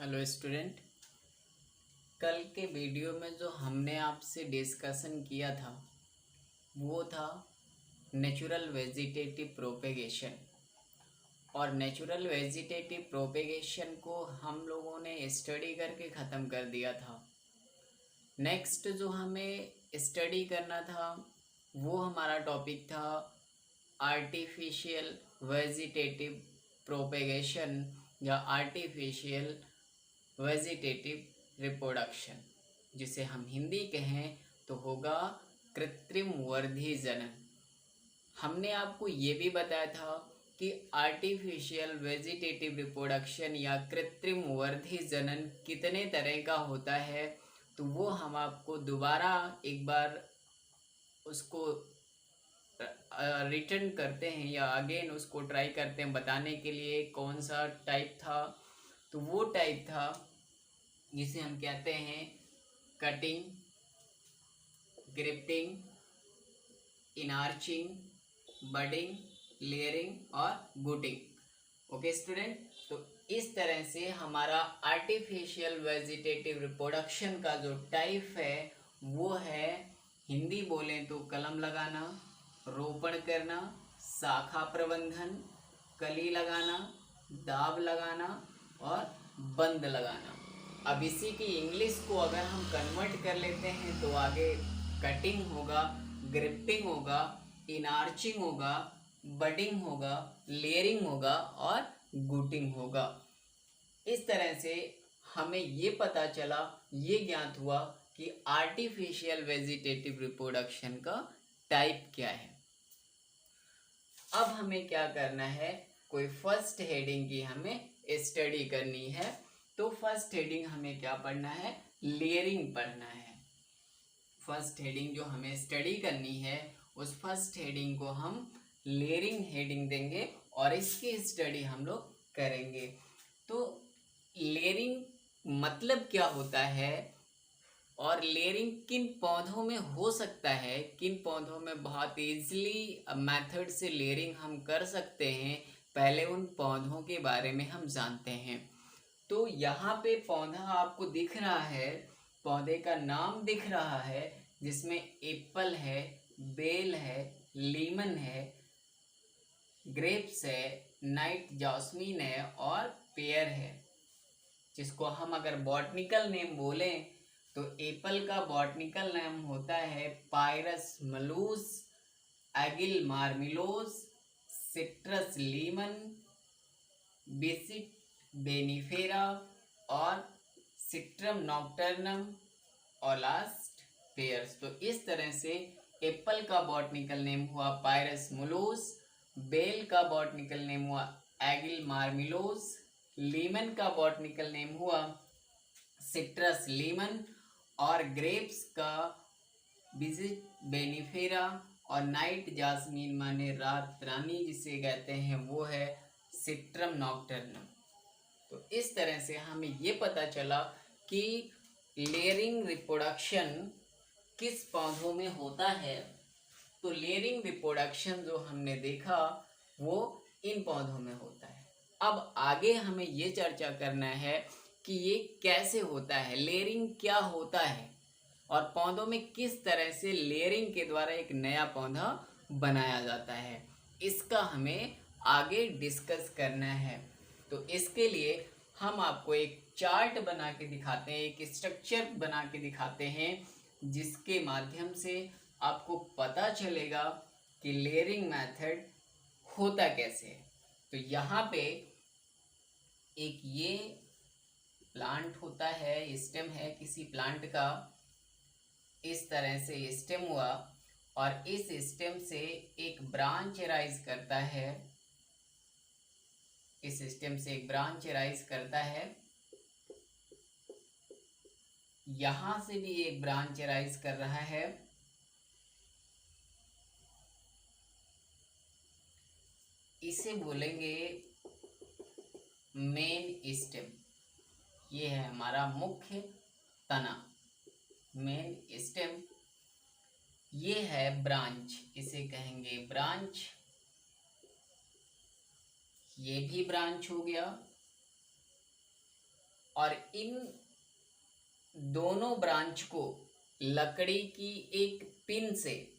Hello student. कल के video में जो हमने आपसे डिस्कशन किया था वो था नेचुरल वेजिटेटिव प्रोपेगेशन। और नेचुरल वेजिटेटिव प्रोपेगेशन को हम लोगों ने स्टडी करके ख़त्म कर दिया था। नेक्स्ट जो हमें स्टडी करना था वो हमारा टॉपिक था आर्टिफिशियल वेजिटेटिव प्रोपेगेशन या आर्टिफिशियल वेजिटेटिव रिप्रोडक्शन, जिसे हम हिंदी कहें तो होगा कृत्रिम वर्धी जनन। हमने आपको ये भी बताया था कि आर्टिफिशियल वेजिटेटिव रिप्रोडक्शन या कृत्रिम वर्धी जनन कितने तरह का होता है, तो वो हम आपको दोबारा एक बार उसको रिटर्न करते हैं या अगेन उसको ट्राई करते हैं बताने के लिए कौन सा टाइप था। तो वो टाइप था जिसे हम कहते हैं कटिंग, ग्रिफ्टिंग, इनार्चिंग, बडिंग, लेयरिंग और गुटिंग। ओके स्टूडेंट, तो इस तरह से हमारा आर्टिफिशियल वेजिटेटिव रिप्रोडक्शन का जो टाइप है वो है, हिंदी बोलें तो कलम लगाना, रोपण करना, शाखा प्रबंधन, कली लगाना, दाब लगाना और बंद लगाना। अब इसी की इंग्लिश को अगर हम कन्वर्ट कर लेते हैं तो आगे कटिंग होगा, ग्रिफ्टिंग होगा, इनार्चिंग होगा, बडिंग होगा, लेयरिंग होगा और गुटिंग होगा। इस तरह से हमें ये पता चला, ये ज्ञात हुआ कि आर्टिफिशियल वेजिटेटिव रिप्रोडक्शन का टाइप क्या है। अब हमें क्या करना है, कोई फर्स्ट हेडिंग की हमें स्टडी करनी है। तो फर्स्ट हेडिंग हमें क्या पढ़ना है, लेयरिंग पढ़ना है। फर्स्ट हेडिंग जो हमें स्टडी करनी है उस फर्स्ट हेडिंग को हम लेयरिंग हेडिंग देंगे और इसकी स्टडी हम लोग करेंगे। तो लेयरिंग मतलब क्या होता है और लेयरिंग किन पौधों में हो सकता है, किन पौधों में बहुत ईजिली मेथड से लेयरिंग हम कर सकते हैं, पहले उन पौधों के बारे में हम जानते हैं। तो यहाँ पे पौधा आपको दिख रहा है, पौधे का नाम दिख रहा है जिसमें एप्पल है, बेल है, लीमन है, ग्रेप्स है, नाइट जॉस्मीन है और पेयर है। जिसको हम अगर बॉटनिकल नेम बोलें तो एप्पल का बॉटनिकल नेम होता है पायरस मलूस, एगिल मार्मिलोस, सिट्रस लीमन, बेसिक बेनिफेरा और सिट्रम नॉक्टर्नम और लास्ट पेयर्स। तो इस तरह से एप्पल का बॉटनिकल नेम हुआ पायरस मुलूस, बेल का बॉटनिकल नेम हुआ एगिल मार्मिलोस, लीमन का बॉटनिकल नेम हुआ सिट्रस लीमन और ग्रेप्स का बिजिक बेनिफेरा और नाइट जास्मीन माने रात रानी जिसे कहते हैं वो है सिट्रम नॉक्टर्नम। तो इस तरह से हमें ये पता चला कि लेयरिंग रिप्रोडक्शन किस पौधों में होता है। तो लेयरिंग रिप्रोडक्शन जो हमने देखा वो इन पौधों में होता है। अब आगे हमें ये चर्चा करना है कि ये कैसे होता है, लेयरिंग क्या होता है और पौधों में किस तरह से लेयरिंग के द्वारा एक नया पौधा बनाया जाता है, इसका हमें आगे डिस्कस करना है। तो इसके लिए हम आपको एक चार्ट बना के दिखाते हैं, एक स्ट्रक्चर बना के दिखाते हैं जिसके माध्यम से आपको पता चलेगा कि लेयरिंग मेथड होता कैसे है। तो यहाँ पे एक ये प्लांट होता है, स्टेम है किसी प्लांट का, इस तरह से स्टेम हुआ और इस स्टेम से एक ब्रांच राइज करता है, इस स्टेम से एक ब्रांच राइज करता है, यहां से भी एक ब्रांच राइज कर रहा है, इसे बोलेंगे मेन स्टेम। ये है हमारा मुख्य तना, मेन स्टेम। ये है ब्रांच, इसे कहेंगे ब्रांच। ये भी ब्रांच हो गया और इन दोनों ब्रांच को लकड़ी की एक पिन से,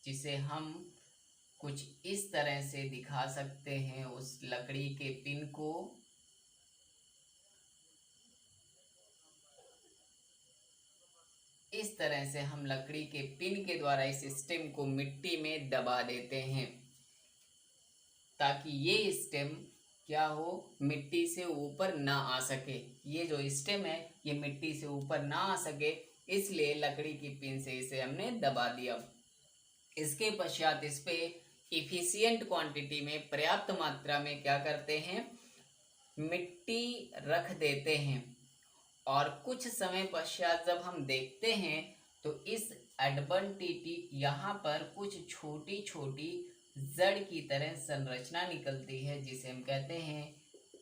जिसे हम कुछ इस तरह से दिखा सकते हैं, उस लकड़ी के पिन को इस तरह से हम लकड़ी के पिन के द्वारा इस स्टेम को मिट्टी में दबा देते हैं, ताकि ये स्टेम क्या हो, मिट्टी से ऊपर ना आ सके। ये जो स्टेम है ये मिट्टी से ऊपर ना आ सके, इसलिए लकड़ी की पिन से इसे हमने दबा दिया। इसके पश्चात इस पे इफिशियंट क्वांटिटी में, पर्याप्त मात्रा में क्या करते हैं, मिट्टी रख देते हैं। और कुछ समय पश्चात जब हम देखते हैं तो इस एडबनटीटी यहाँ पर कुछ छोटी छोटी जड़ की तरह संरचना निकलती है, जिसे हम कहते हैं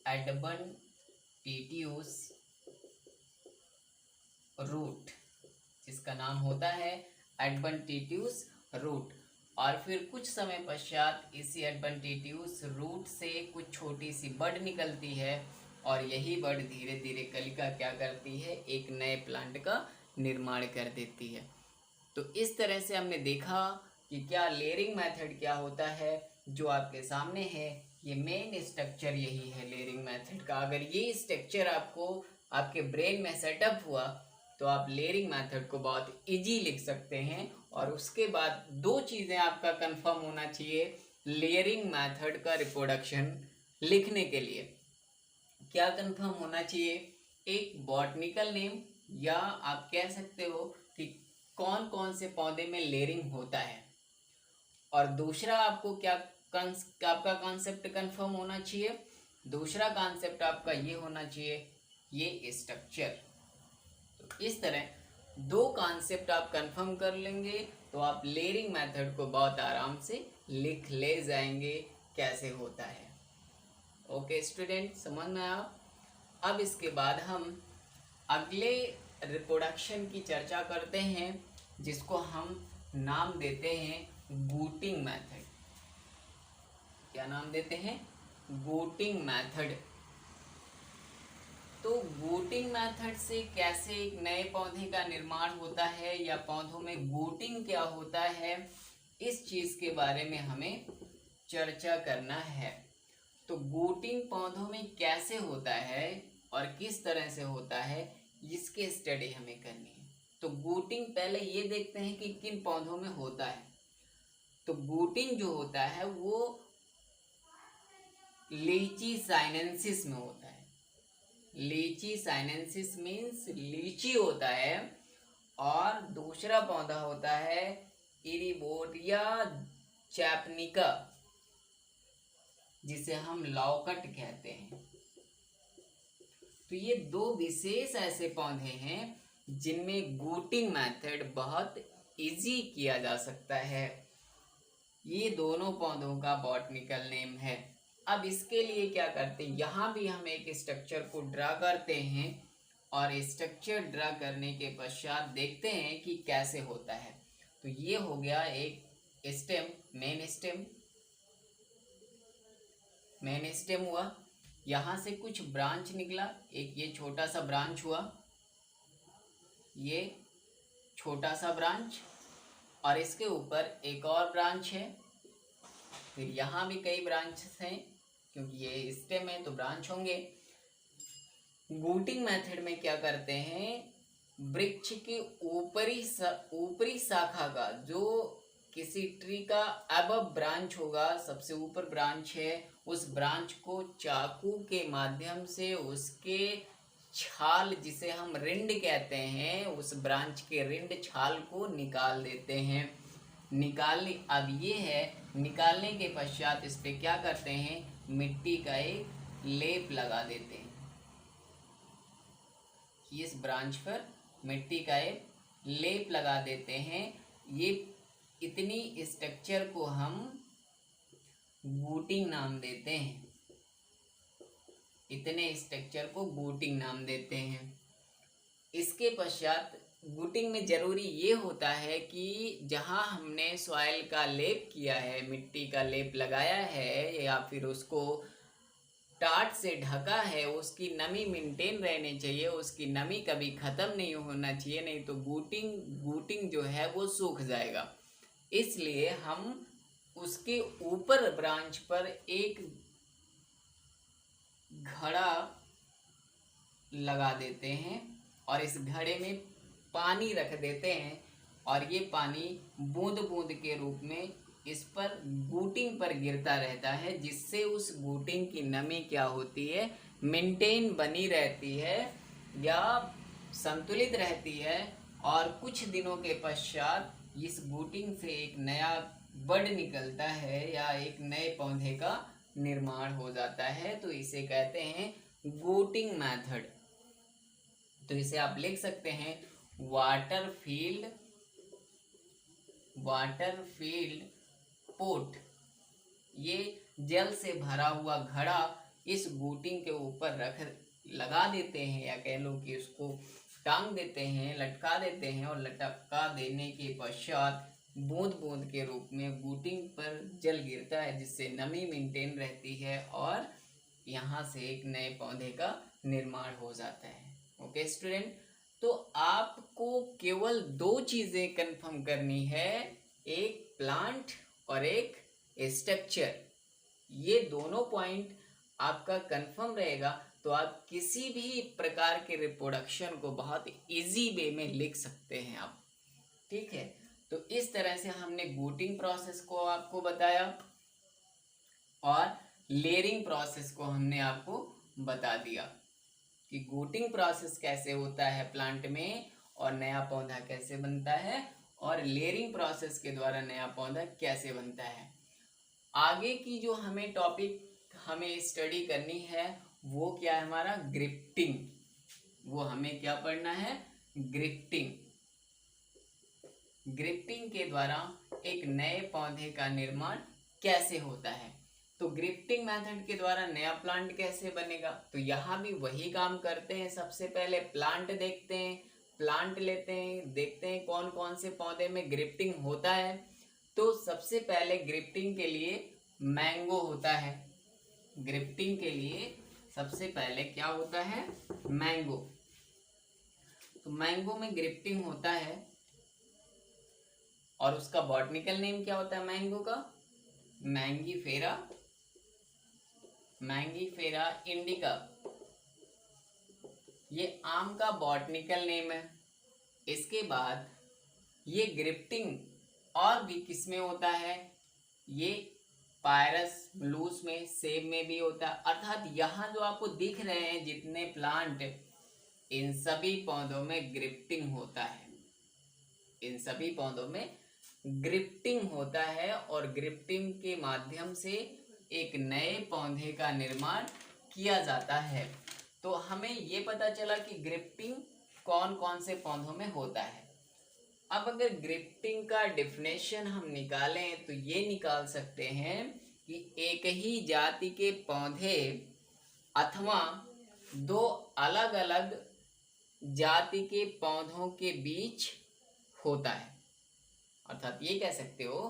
एडबनटीटियस रूट, जिसका नाम होता है एडबनटीटियस रूट। और फिर कुछ समय पश्चात इसी एडबनटीटियस रूट से कुछ छोटी सी बड निकलती है, और यही बड धीरे धीरे कलिका क्या करती है, एक नए प्लांट का निर्माण कर देती है। तो इस तरह से हमने देखा कि क्या लेयरिंग मेथड क्या होता है। जो आपके सामने है ये मेन स्ट्रक्चर यही है लेयरिंग मेथड का। अगर ये स्ट्रक्चर आपको आपके ब्रेन में सेटअप हुआ तो आप लेयरिंग मेथड को बहुत इजी लिख सकते हैं। और उसके बाद दो चीज़ें आपका कंफर्म होना चाहिए लेयरिंग मेथड का रिप्रोडक्शन लिखने के लिए। क्या कंफर्म होना चाहिए, एक बॉटनिकल नेम, या आप कह सकते हो कि कौन कौन से पौधे में लेयरिंग होता है। और दूसरा आपको क्या आपका कॉन्सेप्ट कंफर्म होना चाहिए, दूसरा कॉन्सेप्ट आपका ये होना चाहिए, ये स्ट्रक्चर। तो इस तरह दो कॉन्सेप्ट आप कंफर्म कर लेंगे तो आप लेयरिंग मेथड को बहुत आराम से लिख ले जाएंगे कैसे होता है। ओके स्टूडेंट, समझ में आया। अब इसके बाद हम अगले रिप्रोडक्शन की चर्चा करते हैं, जिसको हम नाम देते हैं गूटिंग मेथड। क्या नाम देते हैं, गूटिंग मेथड। तो गूटिंग मेथड से कैसे एक नए पौधे का निर्माण होता है, या पौधों में गूटिंग क्या होता है, इस चीज के बारे में हमें चर्चा करना है। तो गूटिंग पौधों में कैसे होता है और किस तरह से होता है, इसके स्टडी हमें करनी है। तो गूटिंग पहले ये देखते हैं कि किन पौधों में होता है। तो गूटिंग जो होता है वो लीची साइनेंसिस में होता है। लीची साइनेंसिस मीन्स लीची होता है, और दूसरा पौधा होता है इरिबोटिया जैपनिका, जिसे हम लौकट कहते हैं। तो ये दो विशेष ऐसे पौधे हैं जिनमें गूटिंग मेथड बहुत इजी किया जा सकता है। ये दोनों पौधों का बॉटनिकल नेम है। अब इसके लिए क्या करते हैं, यहाँ भी हम एक स्ट्रक्चर को ड्रा करते हैं, और स्ट्रक्चर ड्रा करने के पश्चात देखते हैं कि कैसे होता है। तो ये हो गया एक स्टेम, मेन स्टेम हुआ। यहाँ से कुछ ब्रांच निकला, एक ये छोटा सा ब्रांच हुआ, ये छोटा सा ब्रांच, और इसके ऊपर एक और ब्रांच है। फिर यहाँ भी कई ब्रांच हैं, क्योंकि ये स्टेम है तो ब्रांच होंगे। गूटिंग मेथड में क्या करते हैं, वृक्ष की ऊपरी शाखा का, जो किसी ट्री का अबव ब्रांच होगा, सबसे ऊपर ब्रांच है, उस ब्रांच को चाकू के माध्यम से उसके छाल, जिसे हम रिंड कहते हैं, उस ब्रांच के रिंड छाल को निकाल देते हैं। अब ये है, निकालने के पश्चात इस पे क्या करते हैं, मिट्टी का एक लेप लगा देते हैं। इस ब्रांच पर मिट्टी का एक लेप लगा देते हैं। ये इतनी स्ट्रक्चर को हम गूटिंग नाम देते हैं। इतने स्ट्रक्चर को गूटिंग नाम देते हैं। इसके पश्चात गूटिंग में जरूरी ये होता है कि जहाँ हमने सॉइल का लेप किया है, मिट्टी का लेप लगाया है, या फिर उसको टाट से ढका है उसकी नमी मेंटेन रहनी चाहिए, उसकी नमी कभी ख़त्म नहीं होना चाहिए, नहीं तो गूटिंग जो है वो सूख जाएगा। इसलिए हम उसके ऊपर ब्रांच पर एक घड़ा लगा देते हैं और इस घड़े में पानी रख देते हैं और ये पानी बूंद बूंद के रूप में इस पर गूटिंग पर गिरता रहता है, जिससे उस गूटिंग की नमी क्या होती है, मेंटेन बनी रहती है या संतुलित रहती है। और कुछ दिनों के पश्चात इस गूटिंग से एक नया बड निकलता है या एक नए पौधे का निर्माण हो जाता है। तो इसे कहते हैं गूटिंग मेथड। तो इसे आप लिख सकते हैं वाटर फील्ड पोट। ये जल से भरा हुआ घड़ा इस गूटिंग के ऊपर लगा देते हैं, या कह लो कि उसको टांग देते हैं, लटका देते हैं, और लटका देने के पश्चात बूंद बूंद के रूप में गूटिंग पर जल गिरता है, जिससे नमी मेंटेन रहती है और यहाँ से एक नए पौधे का निर्माण हो जाता है। ओके स्टूडेंट, तो आपको केवल 2 चीज़ें कंफर्म करनी है, एक प्लांट और एक स्ट्रक्चर। ये दोनों पॉइंट आपका कंफर्म रहेगा तो आप किसी भी प्रकार के रिप्रोडक्शन को बहुत इजी वे में लिख सकते हैं आप। ठीक है, तो इस तरह से हमने गूटिंग प्रोसेस को आपको बताया और लेयरिंग प्रोसेस को हमने आपको बता दिया कि गूटिंग प्रोसेस कैसे होता है प्लांट में और नया पौधा कैसे बनता है, और लेयरिंग प्रोसेस के द्वारा नया पौधा कैसे बनता है। आगे की जो हमें टॉपिक हमें स्टडी करनी है वो क्या है, हमारा ग्रिफ्टिंग। वो हमें क्या पढ़ना है, ग्रिफ्टिंग। ग्रिफ्टिंग के द्वारा एक नए पौधे का निर्माण कैसे होता है। तो ग्रिफ्टिंग मेथड के द्वारा नया प्लांट कैसे बनेगा, तो यहाँ भी वही काम करते हैं। सबसे पहले प्लांट देखते हैं, प्लांट लेते हैं, देखते हैं कौन कौन से पौधे में ग्रिफ्टिंग होता है। तो सबसे पहले ग्रिफ्टिंग के लिए मैंगो होता है। ग्रिफ्टिंग के लिए सबसे पहले क्या होता है, मैंगो। तो मैंगो में ग्रिफ्टिंग होता है और उसका बॉटनिकल नेम क्या होता है मैंगो का, मैंगीफेरा इंडिका। ये आम का बॉटनिकल नेम है। इसके बाद ये ग्रिफ्टिंग और भी किसमें होता है, ये पायरस ब्लूस में, सेब में भी होता है। अर्थात यहाँ जो आपको दिख रहे हैं जितने प्लांट, इन सभी पौधों में ग्रिफ्टिंग होता है। इन सभी पौधों में ग्रिफ्टिंग होता है और ग्रिफ्टिंग के माध्यम से एक नए पौधे का निर्माण किया जाता है। तो हमें ये पता चला कि ग्रिफ्टिंग कौन कौन से पौधों में होता है। अब अगर ग्रिफ्टिंग का डेफिनेशन हम निकालें तो ये निकाल सकते हैं कि एक ही जाति के पौधे अथवा 2 अलग अलग जाति के पौधों के बीच होता है। अर्थात ये कह सकते हो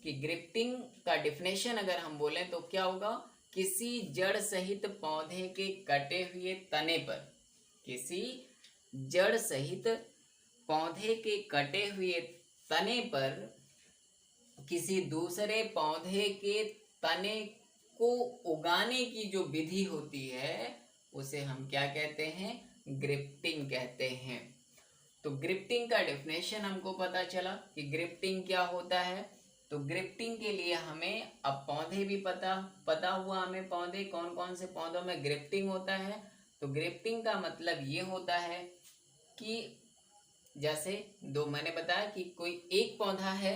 कि ग्रिफ्टिंग का डेफिनेशन अगर हम बोलें तो क्या होगा, किसी जड़ सहित पौधे के कटे हुए तने पर, किसी जड़ सहित पौधे के कटे हुए तने पर किसी दूसरे पौधे के तने को उगाने की जो विधि होती है उसे हम क्या कहते हैं, ग्रिफ्टिंग कहते हैं। तो ग्रिफ्टिंग का डेफिनेशन हमको पता चला कि ग्रिफ्टिंग क्या होता है। तो ग्रिफ्टिंग के लिए हमें अब पौधे भी पता हुआ हमें पौधे कौन कौन से पौधों में ग्रिफ्टिंग होता है। तो ग्रिफ्टिंग का मतलब ये होता है कि जैसे मैंने बताया कि कोई एक पौधा है,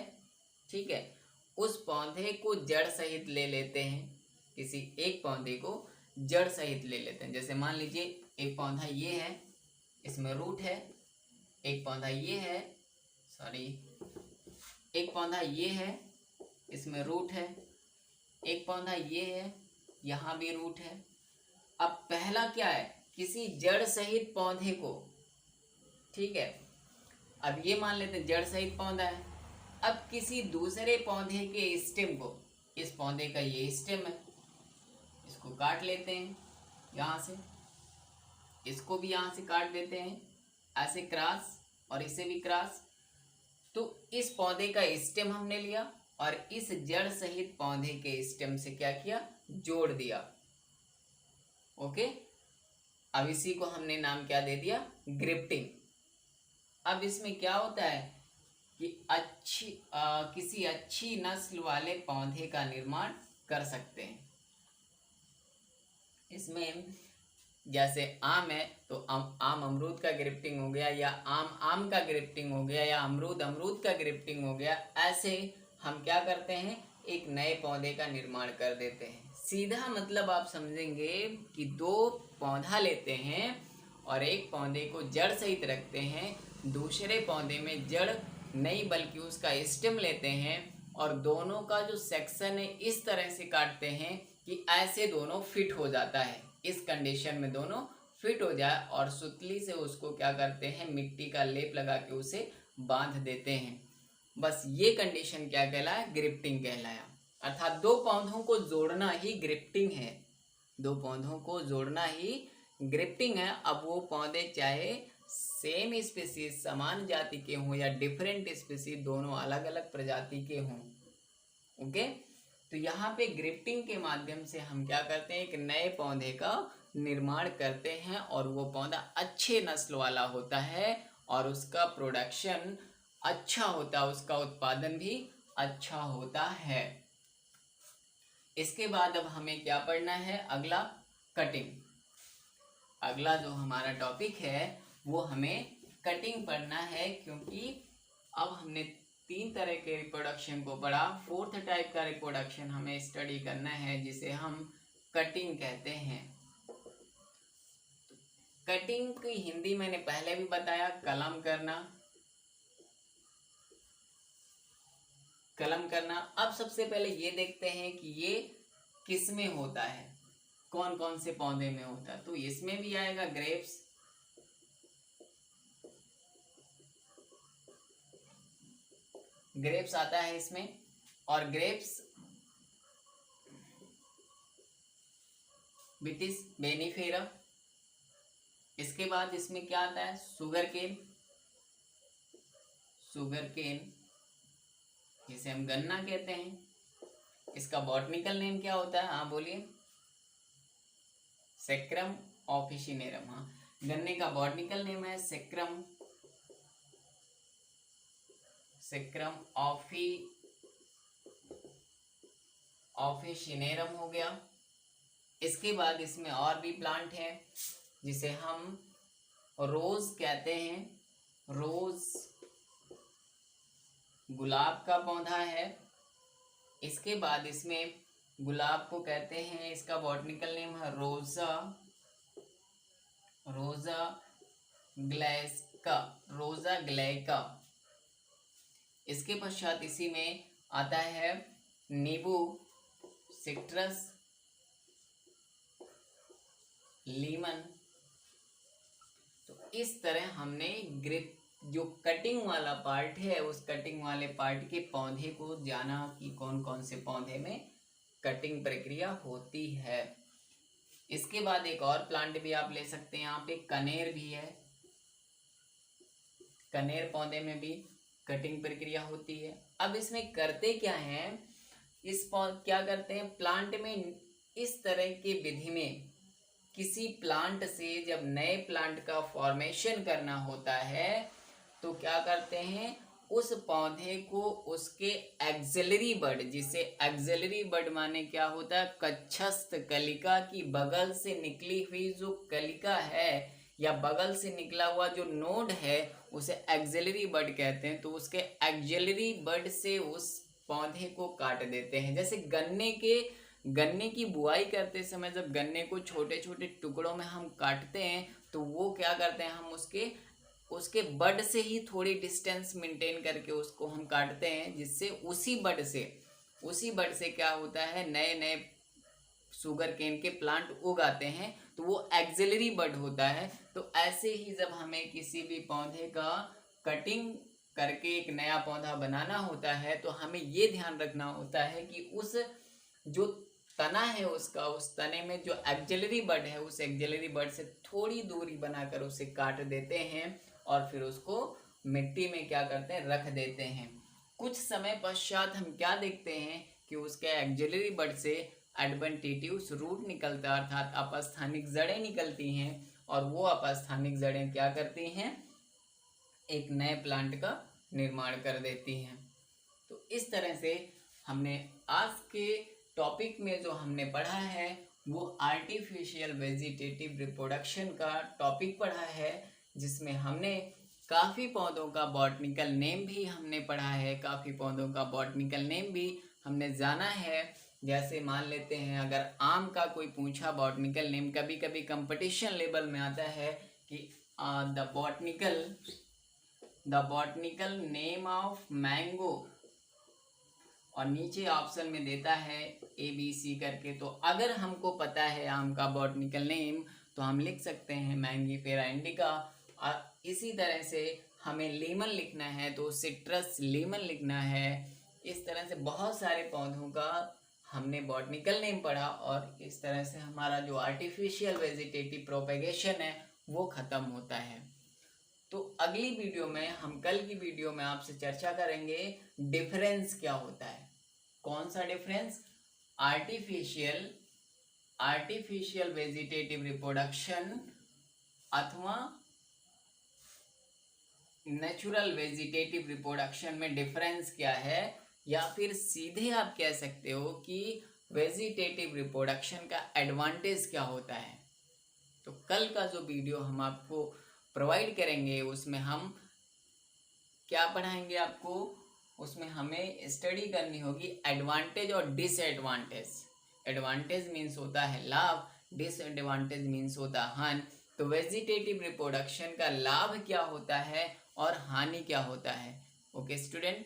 ठीक है, उस पौधे को जड़ सहित ले लेते हैं, किसी एक पौधे को जड़ सहित ले लेते हैं। जैसे मान लीजिए एक पौधा ये है, इसमें रूट है, एक पौधा ये है, एक पौधा ये है, इसमें रूट है, एक पौधा ये है, यहाँ भी रूट है। अब पहला क्या है, किसी जड़ सहित पौधे को, ठीक है, अब ये मान लेते हैं जड़ सहित पौधा है। अब किसी दूसरे पौधे के स्टेम को, इस पौधे का ये स्टेम है, इसको काट लेते हैं यहाँ से, इसको भी यहाँ से काट देते हैं ऐसे क्रॉस, और इसे भी क्रॉस। तो इस पौधे का स्टेम हमने लिया और इस जड़ सहित पौधे के स्टेम से क्या किया, जोड़ दिया। ओके, अब इसी को हमने नाम क्या दे दिया, ग्रिफ्टिंग। अब इसमें क्या होता है कि किसी अच्छी नस्ल वाले पौधे का निर्माण कर सकते हैं। इसमें जैसे आम है तो आम अमरूद का ग्रिफ्टिंग हो गया, या आम का ग्रिफ्टिंग हो गया, या अमरूद का ग्रिफ्टिंग हो गया। ऐसे हम क्या करते हैं, एक नए पौधे का निर्माण कर देते हैं। सीधा मतलब आप समझेंगे कि दो पौधा लेते हैं और एक पौधे को जड़ सहित रखते हैं, दूसरे पौधे में जड़ नहीं बल्कि उसका स्टेम लेते हैं, और दोनों का जो सेक्शन है इस तरह से काटते हैं कि ऐसे दोनों फिट हो जाता है। इस कंडीशन में दोनों फिट हो जाए और सुतली से उसको क्या करते हैं, मिट्टी का लेप लगा के उसे बांध देते हैं। बस ये कंडीशन क्या कहलाया, ग्रिफ्टिंग कहलाया। अर्थात दो पौधों को जोड़ना ही ग्रिफ्टिंग है, दो पौधों को जोड़ना ही ग्रिफ्टिंग है। अब वो पौधे चाहे सेम स्पीसीज, समान जाति के हों, या डिफरेंट स्पीसीज, दोनों अलग अलग प्रजाति के हों। ओके, तो यहाँ पे ग्रिफ्टिंग के माध्यम से हम क्या करते हैं, एक नए पौधे का निर्माण करते हैं, और वो पौधा अच्छे नस्ल वाला होता है और उसका प्रोडक्शन अच्छा होता है, उसका उत्पादन भी अच्छा होता है। इसके बाद अब हमें क्या पढ़ना है, अगला कटिंग। अगला जो हमारा टॉपिक है वो हमें कटिंग पढ़ना है, क्योंकि अब हमने 3 तरह के रिप्रोडक्शन को पढ़ा। 4th टाइप का रिप्रोडक्शन हमें स्टडी करना है, जिसे हम कटिंग कहते हैं। कटिंग की हिंदी मैंने पहले भी बताया, कलम करना, कलम करना। अब सबसे पहले ये देखते हैं कि ये किस में होता है, कौन कौन से पौधे में होता है। तो इसमें भी आएगा ग्रेप्स, ग्रेप्स आता है इसमें, और ग्रेप्स विटिस बेनिफेरा। इसके बाद इसमें क्या आता है, शुगर केन, शुगर केन जिसे हम गन्ना कहते हैं। इसका बॉटनिकल नेम क्या होता है, हाँ बोलिए, सेक्रम ऑफिसिनेरम। हाँ, गन्ने का बॉटनिकल नेम है सेक्रम, सेक्रम ऑफिसिनेरम हो गया। इसके बाद इसमें और भी प्लांट है जिसे हम रोज कहते हैं, रोज गुलाब का पौधा है। इसके बाद इसमें गुलाब को कहते हैं, इसका बॉटनिकल नेम है रोजा, रोजा ग्लैस्का, रोजा ग्लैका। इसके पश्चात इसी में आता है नींबू, सिट्रस, लीमन। तो इस तरह हमने जो कटिंग वाला पार्ट है, उस कटिंग वाले पार्ट के पौधे को जाना कि कौन कौन से पौधे में कटिंग प्रक्रिया होती है। इसके बाद एक और प्लांट भी आप ले सकते हैं, यहाँ पे कनेर भी है। कनेर पौधे में भी कटिंग प्रक्रिया होती है। अब इसमें करते क्या है, क्या करते हैं, प्लांट में इस तरह के विधि में किसी प्लांट से जब नए प्लांट का फॉर्मेशन करना होता है तो क्या करते हैं, उस पौधे को उसके एक्सिलरी बड, जिसे एक्सिलरी बड माने क्या होता है, कक्षस्थ कलिका की बगल से निकली हुई जो कलिका है या बगल से निकला हुआ जो नोड है उसे एक्सिलरी बड कहते हैं। तो उसके एक्सिलरी बड से उस पौधे को काट देते हैं। जैसे गन्ने की बुआई करते समय जब गन्ने को छोटे छोटे टुकड़ों में हम काटते हैं तो वो क्या करते हैं, हम उसके बड से ही थोड़ी डिस्टेंस मेंटेन करके उसको हम काटते हैं, जिससे उसी बड से क्या होता है, नए नए शुगर केन के प्लांट उगाते हैं। तो वो एक्सिलरी बड होता है। तो ऐसे ही जब हमें किसी भी पौधे का कटिंग करके एक नया पौधा बनाना होता है तो हमें ये ध्यान रखना होता है कि उस जो तना है उसका, उस तने में जो एक्जिलरी बड है, उस एक्जिलरी बड से थोड़ी दूरी बनाकर उसे काट देते हैं और फिर उसको मिट्टी में क्या करते हैं, रख देते हैं। कुछ समय पश्चात हम क्या देखते हैं कि उसके एक्जिलरी बड से एडवेंटिटिव रूट निकलता है, अर्थात अपस्थानिक जड़ें निकलती हैं और वो अपस्थानिक जड़ें क्या करती हैं, एक नए प्लांट का निर्माण कर देती हैं। तो इस तरह से हमने आज के टॉपिक में जो हमने पढ़ा है वो आर्टिफिशियल वेजिटेटिव रिप्रोडक्शन का टॉपिक पढ़ा है, जिसमें हमने काफ़ी पौधों का बॉटनिकल नेम भी हमने पढ़ा है, काफ़ी पौधों का बॉटनिकल नेम भी हमने जाना है। जैसे मान लेते हैं अगर आम का कोई पूछा बॉटनिकल नेम, कभी कभी कंपटीशन लेवल में आता है कि the botanical name of mango, और नीचे ऑप्शन में देता है ABC करके। तो अगर हमको पता है आम का बॉटनिकल नेम तो हम लिख सकते हैं मैंगीफेरा इंडिका। और इसी तरह से हमें लेमन लिखना है तो सिट्रस लेमन लिखना है। इस तरह से बहुत सारे पौधों का हमने बॉटनिकल नेम पढ़ा और इस तरह से हमारा जो आर्टिफिशियल वेजिटेटिव प्रोपेगेशन है वो ख़त्म होता है। तो अगली वीडियो में हम कल की वीडियो में आपसे चर्चा करेंगे डिफरेंस क्या होता है। कौन सा डिफरेंस? आर्टिफिशियल वेजिटेटिव रिप्रोडक्शन अथवा नेचुरल वेजिटेटिव रिप्रोडक्शन में डिफरेंस क्या है, या फिर सीधे आप कह सकते हो कि वेजिटेटिव रिप्रोडक्शन का एडवांटेज क्या होता है। तो कल का जो वीडियो हम आपको प्रोवाइड करेंगे उसमें हम क्या पढ़ाएंगे आपको, उसमें हमें स्टडी करनी होगी एडवांटेज और डिसएडवांटेज। एडवांटेज मीन्स होता है लाभ, डिसएडवांटेज मीन्स होता है हानि। तो वेजिटेटिव रिप्रोडक्शन का लाभ क्या होता है और हानि क्या होता है। Okay student.